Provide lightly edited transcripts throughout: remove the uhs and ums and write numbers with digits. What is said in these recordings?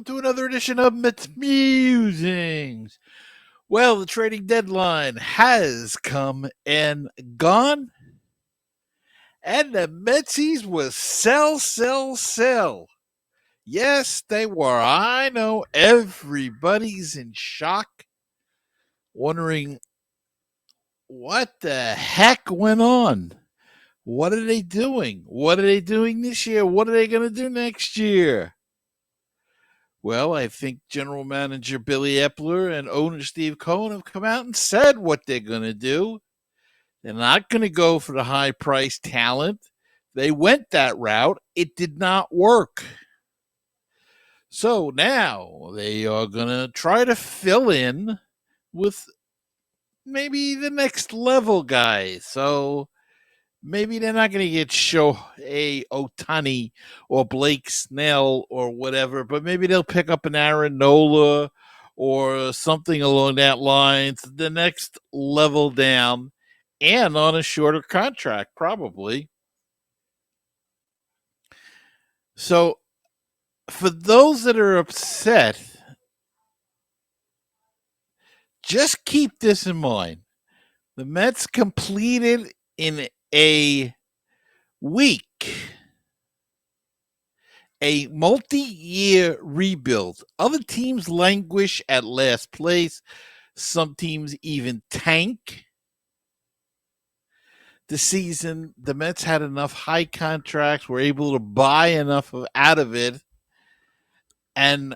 to another edition of MetsMusings. Well, the trading deadline has come and gone, and the Metsies was sell, sell, sell. Yes, they were. I know everybody's in shock, wondering what the heck went on. What are they doing? What are they doing this year? What are they going to do next year? Well, I think General Manager Billy Epler and owner Steve Cohen have come out and said what they're going to do. They're not going to go for the high priced talent. They went that route. It did not work. So now they are going to try to fill in with maybe the next level guys. So maybe they're not going to get Shohei Otani or Blake Snell or whatever, but maybe they'll pick up an Aaron Nola or something along that lines, the next level down, and on a shorter contract, probably. So for those that are upset, just keep this in mind. The Mets completed in a week a multi-year rebuild. Other teams languish at last place. Some teams even tank. This season, the Mets had enough high contracts, were able to buy enough out of it, and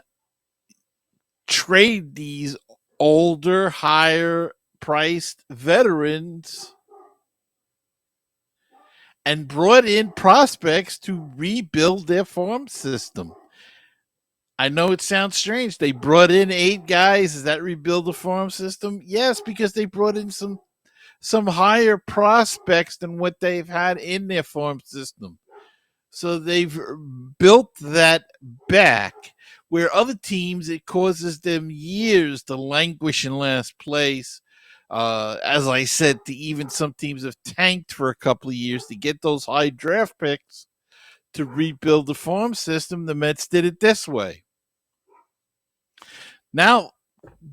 trade these older, higher priced veterans and brought in prospects to rebuild their farm system. I know it sounds strange. They brought in 8 guys. Does that rebuild the farm system? Yes, because they brought in some higher prospects than what they've had in their farm system. So they've built that back. Where other teams, it causes them years to languish in last place. As I said, to even some teams have tanked for a couple of years to get those high draft picks to rebuild the farm system. The Mets did it this way. Now,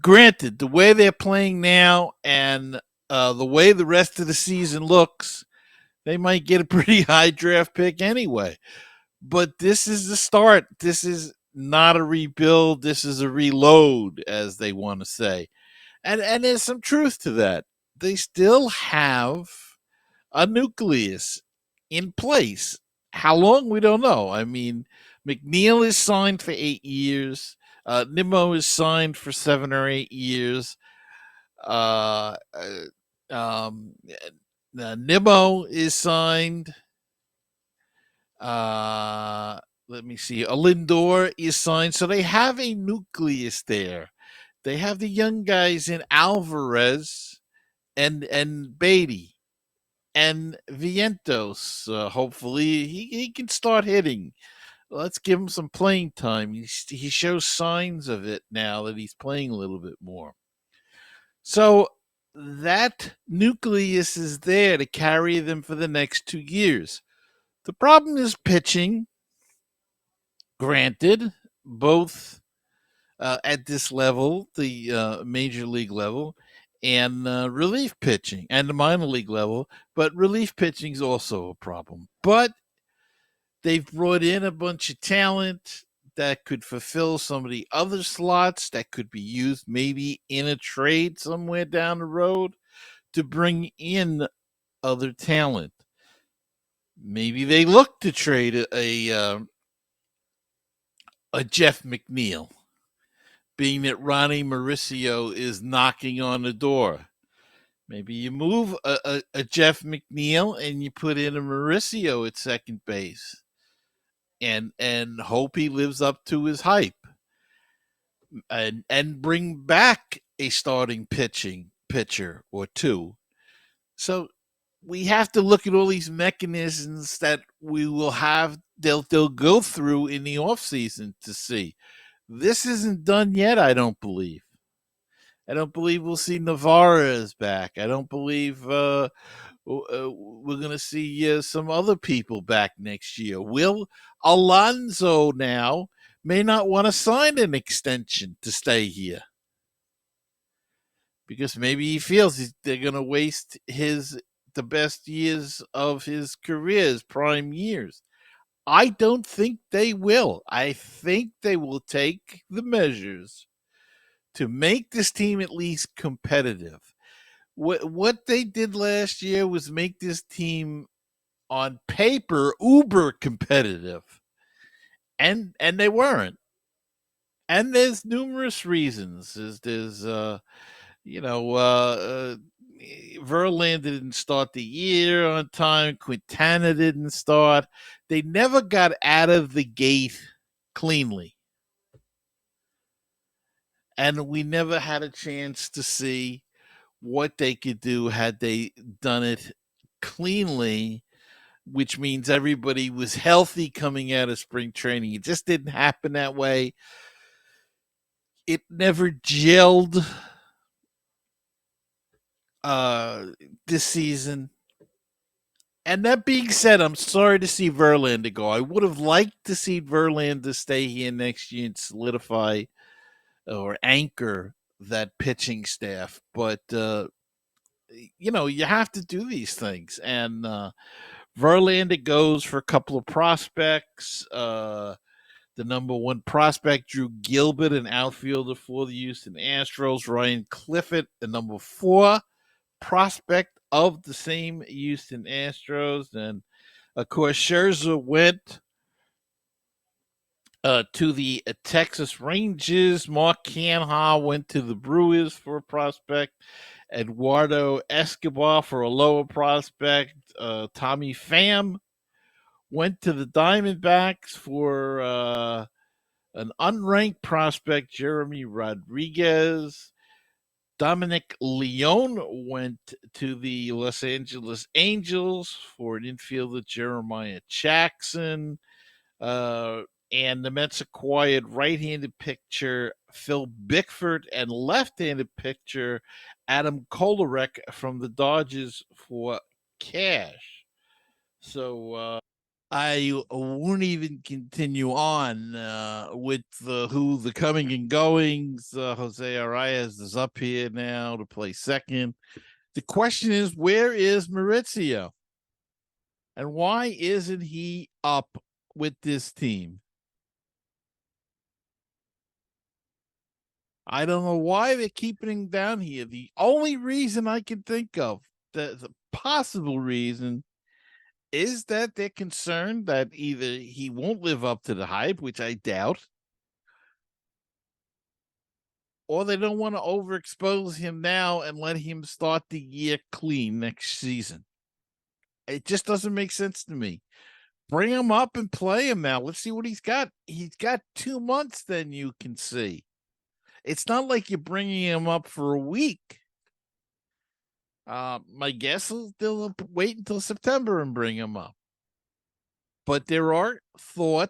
granted, the way they're playing now and the way the rest of the season looks, they might get a pretty high draft pick anyway. But this is the start. This is not a rebuild. This is a reload, as they want to say. And there's some truth to that. They still have a nucleus in place. How long, we don't know. I mean, McNeil is signed for 8 years. Nimmo is signed for 7 or 8 years. Uh, um, Nimmo is signed. Let me see. Lindor is signed. So they have a nucleus there. They have the young guys in Alvarez and Beatty and Vientos. Hopefully, he can start hitting. Let's give him some playing time. He shows signs of it now that he's playing a little bit more. So that nucleus is there to carry them for the next 2 years. The problem is pitching. Granted, both at this level, the major league level, and relief pitching, and the minor league level, but relief pitching is also a problem. But they've brought in a bunch of talent that could fulfill some of the other slots that could be used maybe in a trade somewhere down the road to bring in other talent. Maybe they look to trade a Jeff McNeil, being that Ronnie Mauricio is knocking on the door. Maybe you move a Jeff McNeil and you put in a Mauricio at second base and hope he lives up to his hype. And bring back a starting pitcher or two. So we have to look at all these mechanisms that we will have they'll go through in the offseason to see. This isn't done yet, I don't believe. I don't believe we'll see Navarez back. I don't believe we're going to see some other people back next year. Will Alonso now may not want to sign an extension to stay here because maybe he feels they're going to waste the best years of his career, his prime years. I don't think they will. I think they will take the measures to make this team at least competitive. What they did last year was make this team on paper uber competitive, and they weren't. And there's numerous reasons. There's you know, Verlander didn't start the year on time. Quintana didn't start. They never got out of the gate cleanly. And we never had a chance to see what they could do had they done it cleanly, which means everybody was healthy coming out of spring training. It just didn't happen that way. It never gelled uh, this season. And that being said, I'm sorry to see Verlander go. I would have liked to see Verlander stay here next year and solidify or anchor that pitching staff. But you have to do these things. And Verlander goes for a couple of prospects. The number one prospect, Drew Gilbert, an outfielder for the Houston Astros. Ryan Clifford, the number four prospect of the same Houston Astros. And of course, Scherzer went to the Texas Rangers. Mark Canha went to the Brewers for a prospect. Eduardo Escobar for a lower prospect. Tommy Pham went to the Diamondbacks for an unranked prospect, Jeremy Rodriguez. Dominic Leone went to the Los Angeles Angels for an infielder, Jeremiah Jackson. Uh, and the Mets acquired right-handed pitcher Phil Bickford and left-handed pitcher Adam Kolarek from the Dodgers for cash. So I won't even continue on with who the coming and goings. Jose Arias is up here now to play second. The question is, where is Maurizio? And why isn't he up with this team? I don't know why they're keeping him down here. The only reason I can think of, the possible reason, is that they're concerned that either he won't live up to the hype, which I doubt, or they don't want to overexpose him now and let him start the year clean next season. It just doesn't make sense to me. Bring him up and play him now. Let's see what he's got. He's got 2 months, then you can see. It's not like you're bringing him up for a week. My guess is they'll wait until September and bring him up. But there are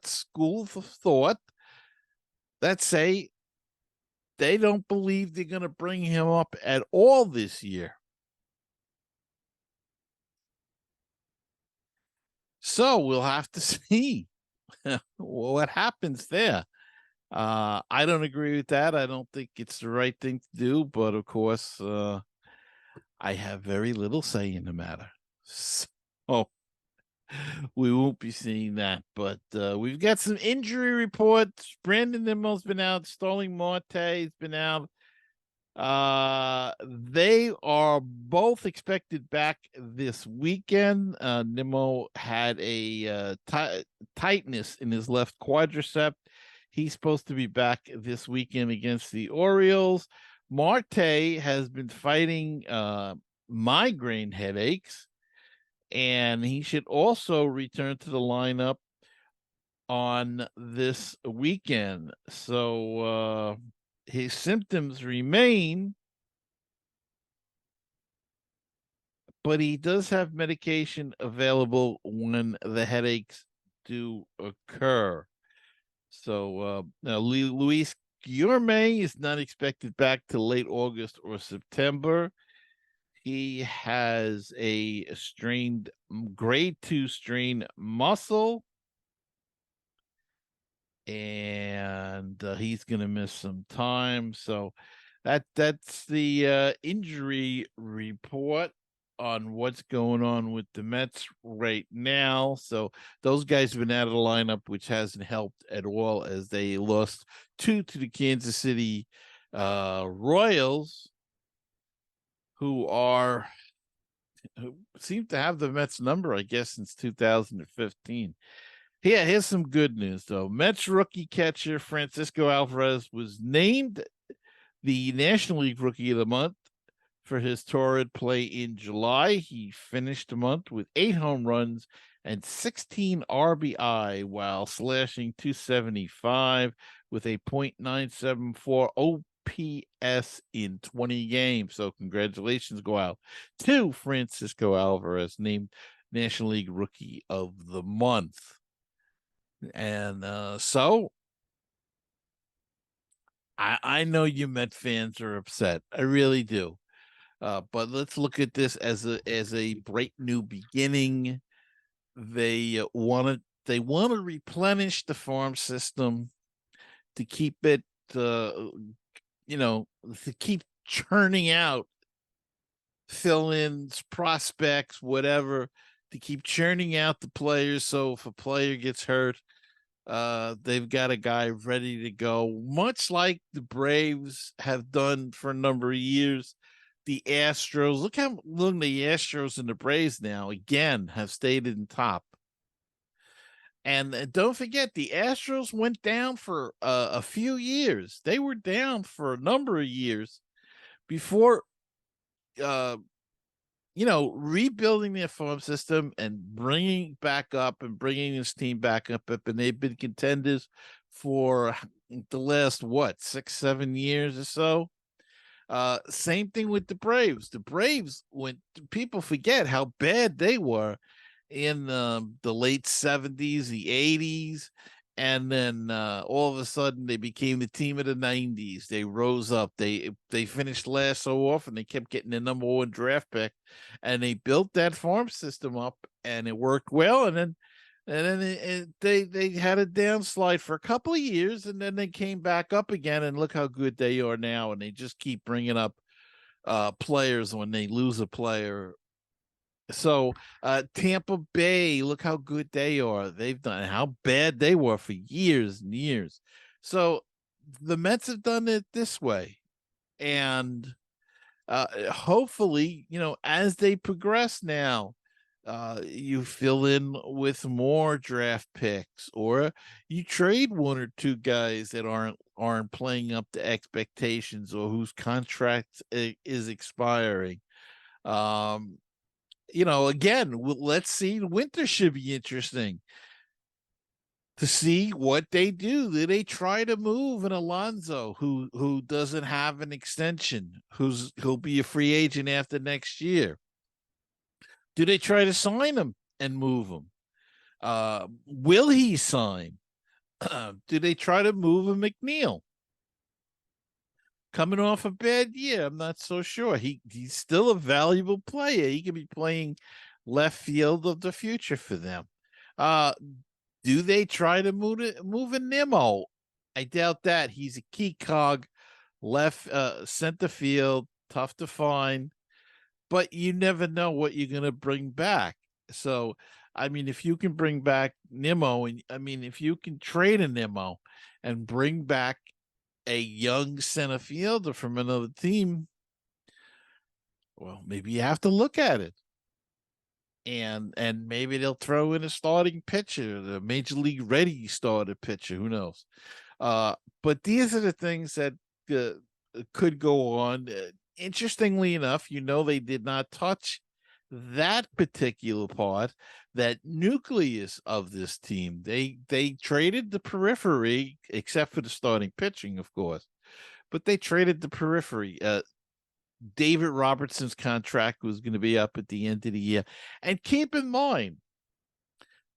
schools of thought that say they don't believe they're going to bring him up at all this year. So we'll have to see what happens there. I don't agree with that. I don't think it's the right thing to do. But of course, I have very little say in the matter. So we won't be seeing that. But we've got some injury reports. Brandon Nimmo's been out. Starling Marte's been out. They are both expected back this weekend. Nimmo had a tightness in his left quadricep. He's supposed to be back this weekend against the Orioles. Marte has been fighting migraine headaches, and he should also return to the lineup on this weekend. So his symptoms remain, but he does have medication available when the headaches do occur. So now Luis Guillorme is not expected back till late August or September. He has a strained grade 2 strained muscle, and and he's going to miss some time. So that's the injury report on what's going on with the Mets right now. So those guys have been out of the lineup, which hasn't helped at all, as they lost 2 to the Kansas City Royals, who seem to have the Mets number, I guess, since 2015. Yeah, here's some good news, though. Mets rookie catcher Francisco Alvarez was named the National League Rookie of the Month for his torrid play in July. He finished the month with 8 home runs and 16 RBI while slashing 275 with a .974 OPS in 20 games. So congratulations go out to Francisco Alvarez, named National League Rookie of the Month. And so I know you Met fans are upset. I really do. But let's look at this as a bright new beginning. They want to replenish the farm system to keep it, to keep churning out fill-ins, prospects, whatever, to keep churning out the players. So if a player gets hurt, they've got a guy ready to go, much like the Braves have done for a number of years. The Astros, look how long the Astros and the Braves now again have stayed in top. And don't forget, the Astros went down for a few years. They were down for a number of years before, rebuilding their farm system and bringing back up and bringing this team back up. And they've been contenders for the last, 6-7 years or so. Same thing with the Braves. The Braves, when people forget how bad they were in the late 70s, the 80s, and then all of a sudden they became the team of the 90s. They rose up. They finished last so often. They kept getting the number 1 draft pick, and they built that farm system up, and it worked well. And then they had a downslide for a couple of years, and then they came back up again. And look how good they are now. And they just keep bringing up players when they lose a player. So Tampa Bay, look how good they are. They've done how bad they were for years and years. So the Mets have done it this way. And hopefully, as they progress now, you fill in with more draft picks, or you trade 1 or 2 guys that aren't playing up to expectations, or whose contract is expiring. Again, let's see. Winter should be interesting to see what they do. Do they try to move an Alonso who doesn't have an extension, who'll be a free agent after next year? Do they try to sign him and move him? Will he sign? Do they try to move a McNeil? Coming off a bad year, I'm not so sure. He's still a valuable player. He could be playing left field of the future for them. Do they try to move a Nimmo? I doubt that. He's a key cog, left center field, tough to find, but you never know what you're going to bring back. So, if you can bring back Nimmo, and if you can trade a Nimmo and bring back a young center fielder from another team, well, maybe you have to look at it. And maybe they'll throw in a starting pitcher, the major league ready starter pitcher. Who knows? But these are the things that could go on. Interestingly enough, they did not touch that particular part, that nucleus of this team. They traded the periphery, except for the starting pitching, of course, but they traded the periphery. David Robertson's contract was going to be up at the end of the year. And keep in mind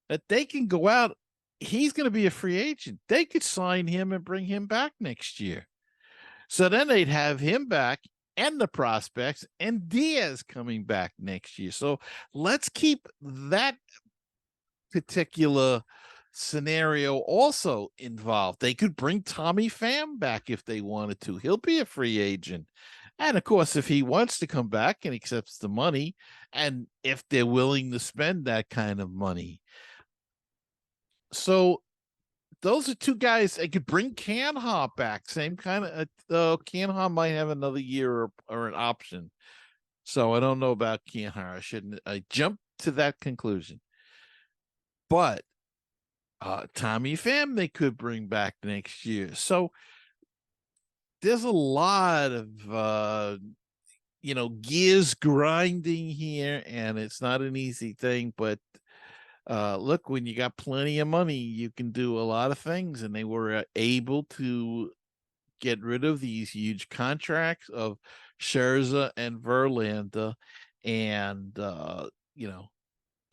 that they can go out. He's going to be a free agent. They could sign him and bring him back next year. So then they'd have him back and the prospects and Diaz coming back next year. So let's keep that particular scenario also involved. They could bring Tommy Pham back if they wanted to. He'll be a free agent. And of course, if he wants to come back and accepts the money, and if they're willing to spend that kind of money. So those are two guys. They could bring Canha back. Same kind of. Canha might have another year or an option. So I don't know about Canha. I shouldn't. I jumped to that conclusion. But Tommy Pham they could bring back next year. So there's a lot of gears grinding here, and it's not an easy thing. But look, when you got plenty of money, you can do a lot of things, and they were able to get rid of these huge contracts of Scherzer and Verlander, and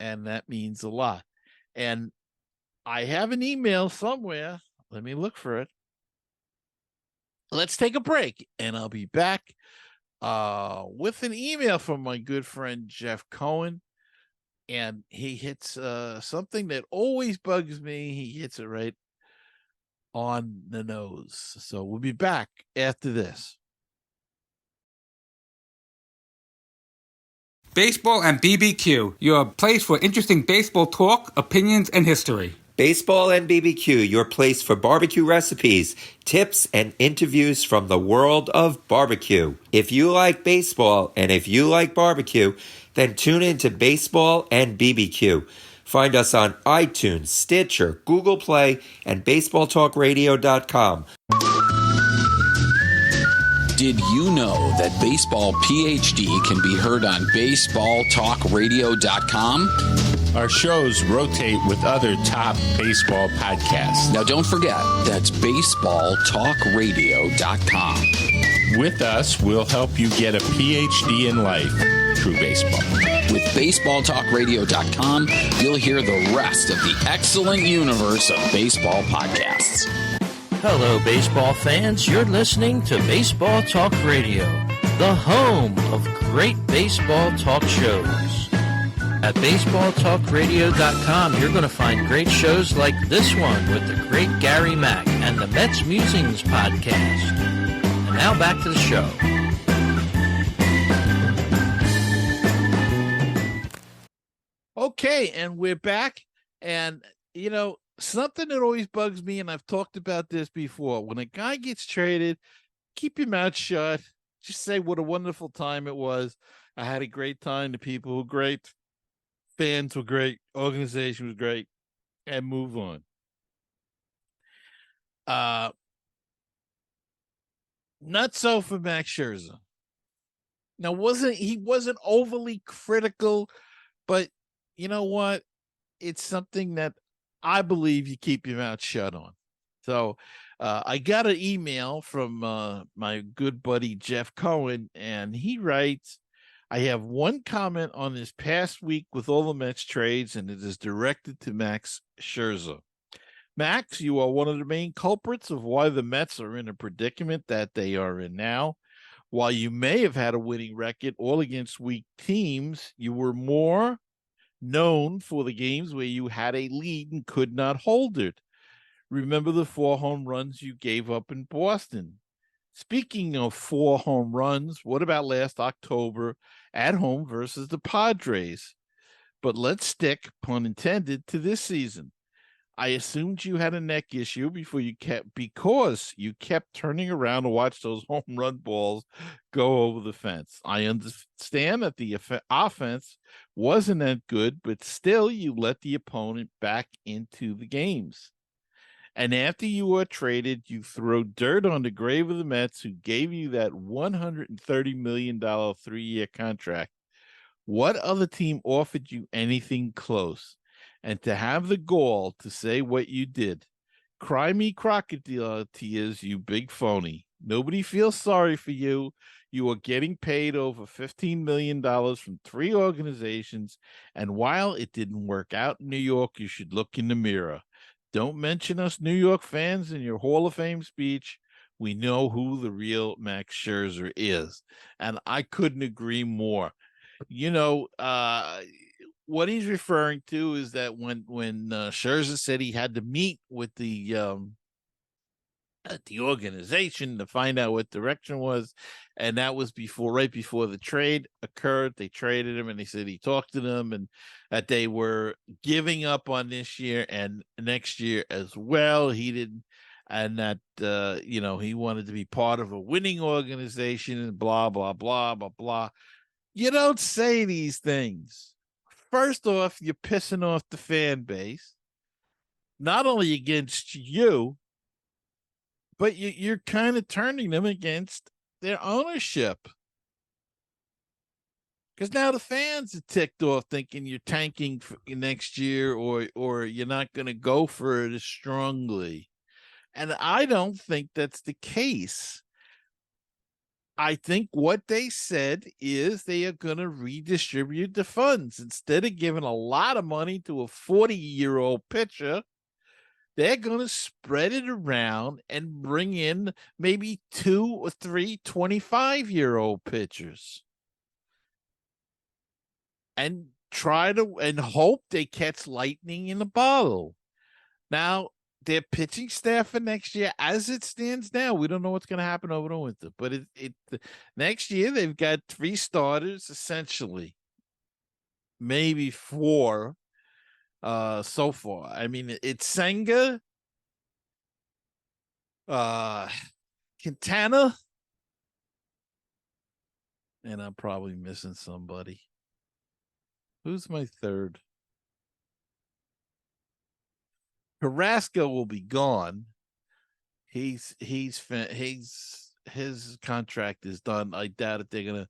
and that means a lot. And I have an email somewhere. Let me look for it. Let's take a break, and I'll be back with an email from my good friend Jeff Cohen. And he hits something that always bugs me. He hits it right on the nose. So we'll be back after this. Baseball and BBQ, your place for interesting baseball talk, opinions, and history. Baseball and BBQ, your place for barbecue recipes, tips, and interviews from the world of barbecue. If you like baseball and if you like barbecue, then tune in to Baseball and BBQ. Find us on iTunes, Stitcher, Google Play, and BaseballTalkRadio.com. Did you know that Baseball PhD can be heard on BaseballTalkRadio.com? Our shows rotate with other top baseball podcasts. Now don't forget, that's BaseballTalkRadio.com. With us, we'll help you get a PhD in life through baseball. With BaseballTalkRadio.com, you'll hear the rest of the excellent universe of baseball podcasts. Hello, baseball fans. You're listening to Baseball Talk Radio, the home of great baseball talk shows. At BaseballTalkRadio.com, you're going to find great shows like this one with the great Gary Mack and the MetsMusings podcast. And now back to the show. Okay, and we're back. And, something that always bugs me, and I've talked about this before, when a guy gets traded, keep your mouth shut. Just say what a wonderful time it was. I had a great time. The people were great. Fans were great. Organization was great. And move on. Not so for Max Scherzer. Now, he wasn't overly critical, but you know what? It's something that I believe you keep your mouth shut on. So I got an email from my good buddy Jeff Cohen, and he writes, I have one comment on this past week with all the Mets trades, and it is directed to Max Scherzer. Max, you are one of the main culprits of why the Mets are in a predicament that they are in now. While you may have had a winning record all against weak teams, you were more known for the games where you had a lead and could not hold it. Remember the 4 home runs you gave up in Boston. Speaking of 4 home runs, what about last October at home versus the Padres? But let's stick, pun intended, to this season. I assumed you had a neck issue because you kept turning around to watch those home run balls go over the fence. I understand that the offense wasn't that good, but still you let the opponent back into the games. And after you were traded, you throw dirt on the grave of the Mets, who gave you that $130 million 3-year contract. What other team offered you anything close? And to have the gall to say what you did. Cry me crocodile tears, you big phony. Nobody feels sorry for you. You are getting paid over $15 million from 3 organizations. And while it didn't work out in New York, you should look in the mirror. Don't mention us New York fans in your Hall of Fame speech. We know who the real Max Scherzer is. And I couldn't agree more. what he's referring to is that when Scherzer said he had to meet with the organization to find out what direction was, and that was right before the trade occurred. They traded him, and they said he talked to them, and that they were giving up on this year and next year as well. He didn't, and that he wanted to be part of a winning organization, and blah blah blah blah blah. You don't say these things. First off, you're pissing off the fan base, not only against you, but you're kind of turning them against their ownership. Because now the fans are ticked off thinking you're tanking for next year, or you're not going to go for it as strongly. And I don't think that's the case. I think what they said is they are going to redistribute the funds. Instead of giving a lot of money to a 40-year-old pitcher, they're going to spread it around and bring in maybe 2 or 3 25-year-old pitchers and try to and hope they catch lightning in a bottle. Now, their pitching staff for next year, as it stands now, we don't know what's going to happen over the winter, but next year they've got 3 starters essentially, maybe 4 so far. I mean, it's Senga, Quintana, and I'm probably missing somebody. Who's my third? Carrasco will be gone. His contract is done. I doubt if they're gonna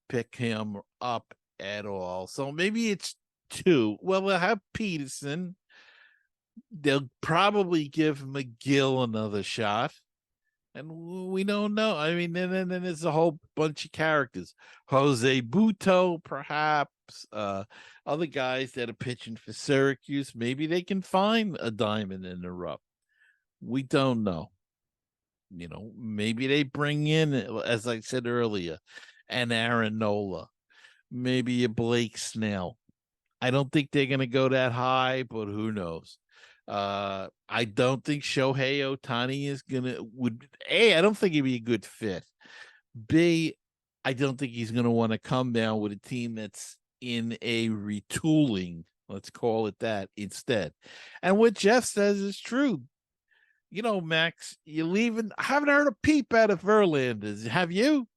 pick him up at all. So maybe it's 2. Well, we'll have Peterson. They'll probably give McGill another shot. And we don't know. I mean, then there's a whole bunch of characters. Jose Buto, perhaps. Other guys that are pitching for Syracuse. Maybe they can find a diamond in the rough. We don't know. Maybe they bring in, as I said earlier, an Aaron Nola. Maybe a Blake Snell. I don't think they're going to go that high, but who knows? I don't think Shohei Ohtani is I don't think he'd be a good fit. B, I don't think he's gonna want to come down with a team that's in a retooling, let's call it that, instead. And what Jeff says is true. Max, you're leaving. I haven't heard a peep out of Verlander. Have you?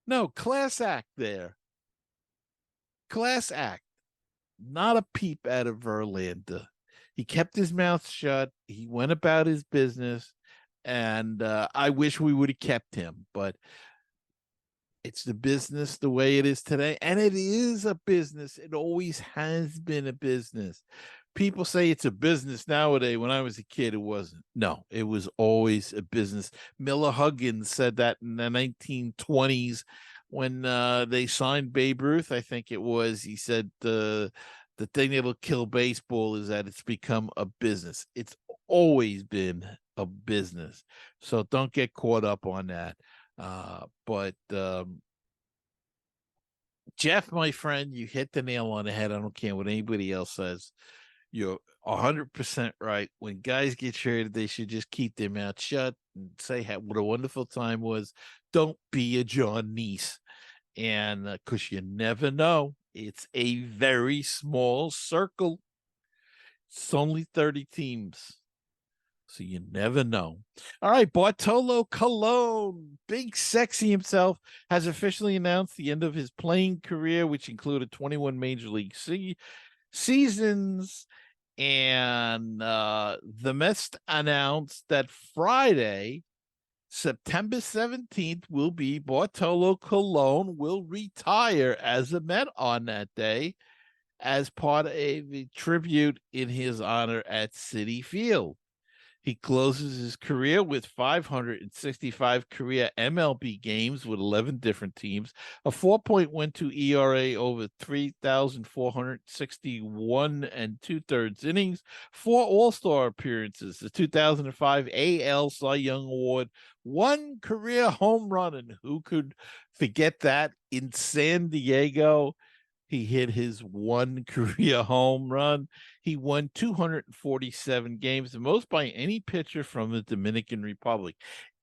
No, class act there. Class act. Not a peep out of Verlander. He kept his mouth shut. He went about his business, and I wish we would have kept him, but it's the business the way it is today, and it is a business. It always has been a business. People say it's a business nowadays. When I was a kid, it wasn't. No, it was always a business. Miller Huggins said that in the 1920s when they signed Babe Ruth, I think it was. He said the thing that'll kill baseball is that it's become a business. It's always been a business. So don't get caught up on that. But Jeff, my friend, you hit the nail on the head. I don't care what anybody else says. You're 100% right. When guys get traded, they should just keep their mouth shut and say what a wonderful time was. Don't be a John Neese. And because you never know. It's a very small circle. It's only 30 teams. So you never know. All right, Bartolo Colon, Big Sexy himself, has officially announced the end of his playing career, which included 21 Major League seasons. And the Mets announced that Friday, September 17th, will be Bartolo Colon will retire as a Met on that day as part of a tribute in his honor at Citi Field. He closes his career with 565 career MLB games with 11 different teams, a 4.12 ERA over 3,461 and 2/3 innings, 4 All-Star appearances, the 2005 AL Cy Young Award, 1 career home run, and who could forget that, in San Diego. He hit his one career home run. He won 247 games, the most by any pitcher from the Dominican Republic.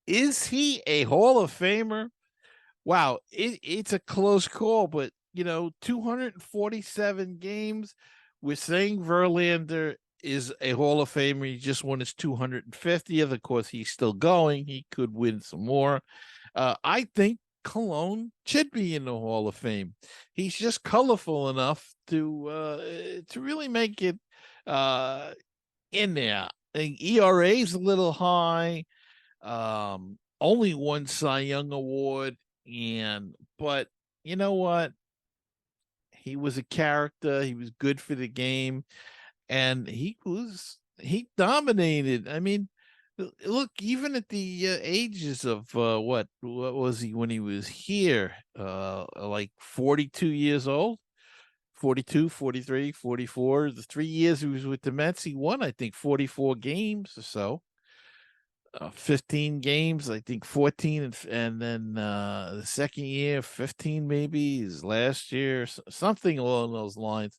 Is he a Hall of Famer? Wow, it's a close call, but 247 games. We're saying Verlander is a Hall of Famer. He just won his 250th. Of course, he's still going. He could win some more. I think Cologne should be in the Hall of Fame. He's just colorful enough to really make it in there. I think ERA is a little high. Only one Cy Young award, but you know what? He was a character. He was good for the game, and he dominated. I mean, look, even at the ages of what was he when he was here? Like 42 years old, 42, 43, 44. The 3 years he was with the Mets, he won, I think, 44 games or so. 15 games, I think 14, and then the second year 15, maybe his last year, something along those lines.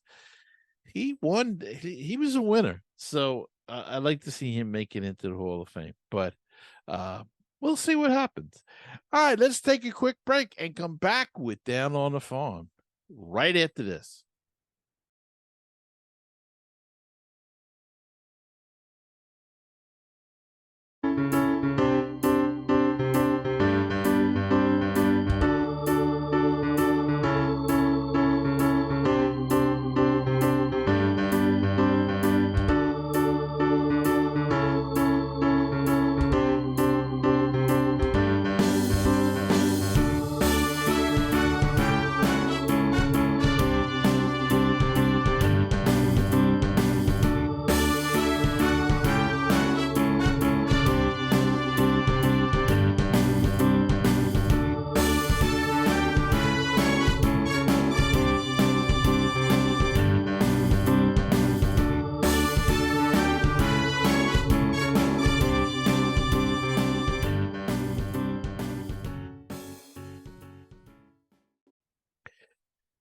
He won. He was a winner. So I'd like to see him make it into the Hall of Fame, but we'll see what happens. All right, let's take a quick break and come back with Down on the Farm right after this.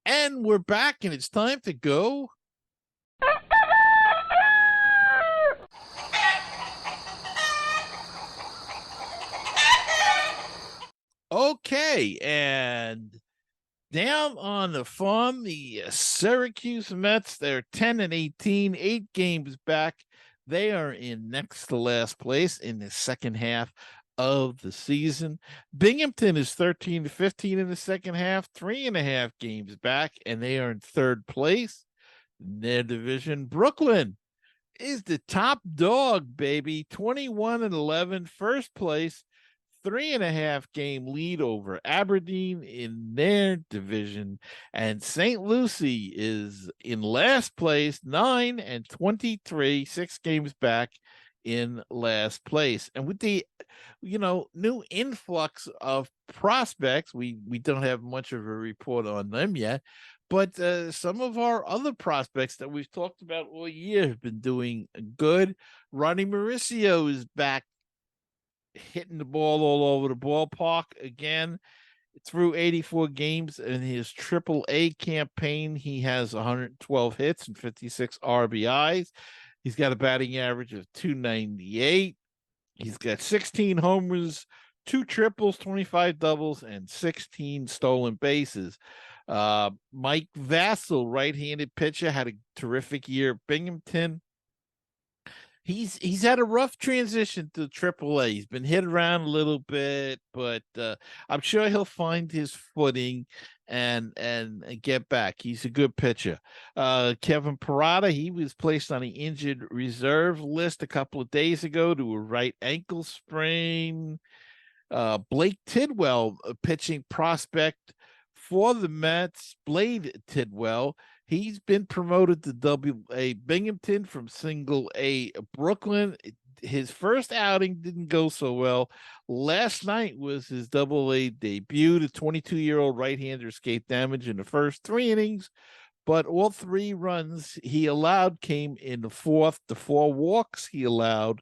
And we're back, and it's time to go. Okay, and down on the farm, the Syracuse Mets, they're 10-18, 8 games back. They are in next to last place in the second half of the season. Binghamton is 13-15 in the second half, 3.5 games back, and they are in third place in their division. Brooklyn is the top dog, baby, 21-11, first place, 3.5 game lead over Aberdeen in their division. And St. Lucie is in last place, 9-23, 6 games back in last place. And with the new influx of prospects, we don't have much of a report on them yet, but some of our other prospects that we've talked about all year have been doing good. Ronnie Mauricio is back hitting the ball all over the ballpark again. Through 84 games in his AAA campaign, he has 112 hits and 56 RBIs. He's got a batting average of 298. He's got 16 homers, 2 triples, 25 doubles, and 16 stolen bases. Mike Vassell, right-handed pitcher, had a terrific year at Binghamton. He's had a rough transition to AAA. He's been hit around a little bit, but I'm sure he'll find his footing and get back. He's a good pitcher. Kevin Parada, he was placed on the injured reserve list a couple of days ago to a right ankle sprain. Blake Tidwell, a pitching prospect for the Mets. Blade Tidwell, he's been promoted to Double-A Binghamton from Single-A Brooklyn. His first outing didn't go so well. Last night was his Double-A debut. The 22-year-old right-hander escaped damage in the first 3 innings, but all 3 runs he allowed came in the fourth. The 4 walks he allowed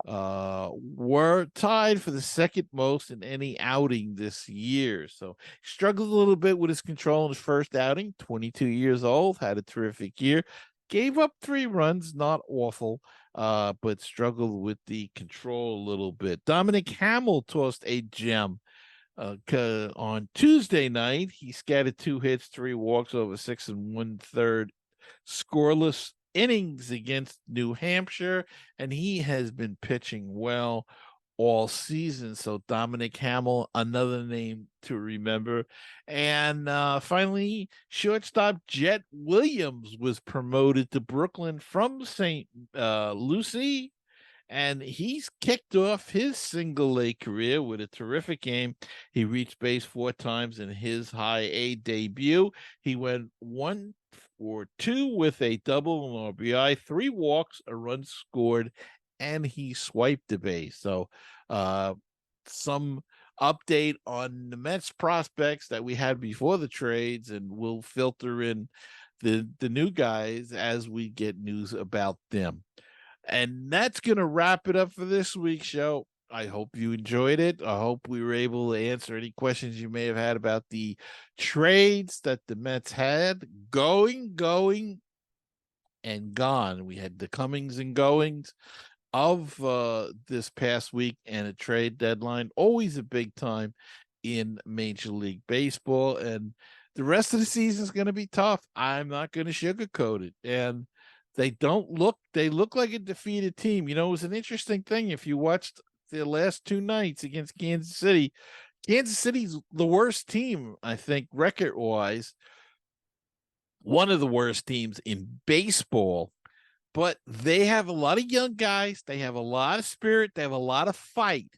were tied for the second most in any outing this year. So struggled a little bit with his control in his first outing. 22 years old, had a terrific year. Gave up 3 runs, not awful, but struggled with the control a little bit. Dominic Hamill tossed a gem. On Tuesday night, he scattered 2 hits, 3 walks over 6 1/3 scoreless innings against New Hampshire, and he has been pitching well all season. So Dominic Hamill, another name to remember. And finally, shortstop Jet Williams was promoted to Brooklyn from St. Lucie. And he's kicked off his single A career with a terrific game. He reached base 4 times in his high A debut. He went 1 for 2 with a double, and RBI, 3 walks, a run scored, and he swiped the base. So some update on the Mets prospects that we had before the trades, and we'll filter in the new guys as we get news about them. And that's going to wrap it up for this week's show. I hope you enjoyed it. I hope we were able to answer any questions you may have had about the trades that the Mets had going, and gone. We had the comings and goings of this past week and a trade deadline. Always a big time in Major League Baseball. And the rest of the season is going to be tough. I'm not going to sugarcoat it. And they look like a defeated team. You know, it was an interesting thing. If you watched the last 2 nights against Kansas City's the worst team, I think, record-wise. One of the worst teams in baseball, but they have a lot of young guys. They have a lot of spirit. They have a lot of fight.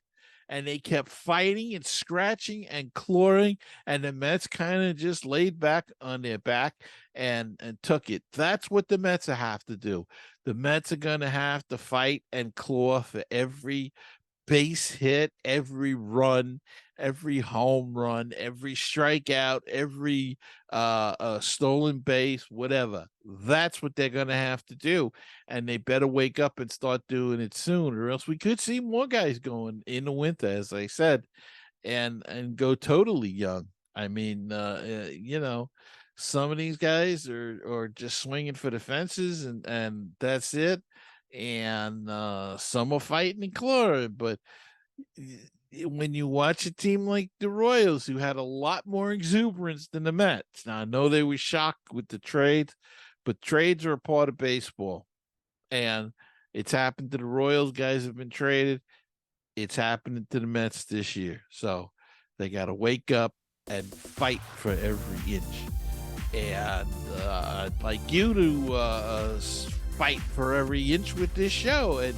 And they kept fighting and scratching and clawing, and the Mets kind of just laid back on their back and took it. That's what the Mets have to do. The Mets are going to have to fight and claw for every base hit, every run, every home run, every strikeout, every stolen base, whatever. That's what they're going to have to do. And they better wake up and start doing it soon, or else we could see more guys going in the winter, as I said, and go totally young. I mean, you know, some of these guys are just swinging for the fences, and that's it. And some are fighting and clawing, but when you watch a team like the Royals, who had a lot more exuberance than the Mets, now I know they were shocked with the trades, but trades are a part of baseball, and it's happened to the Royals. Guys have been traded. It's happening to the Mets this year, so they got to wake up and fight for every inch. And I'd like you to fight for every inch with this show, and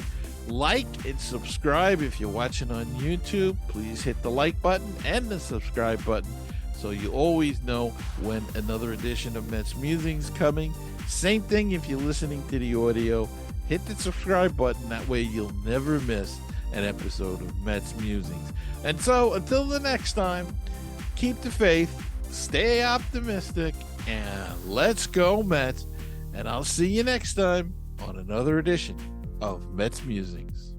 like and subscribe. If you're watching on YouTube, please hit the like button and the subscribe button so you always know when another edition of Mets Musings coming. Same thing if you're listening to the audio, hit the subscribe button. That way you'll never miss an episode of Mets Musings. And so until the next time, keep the faith, stay optimistic, and let's go Mets. And I'll see you next time on another edition of Mets Musings.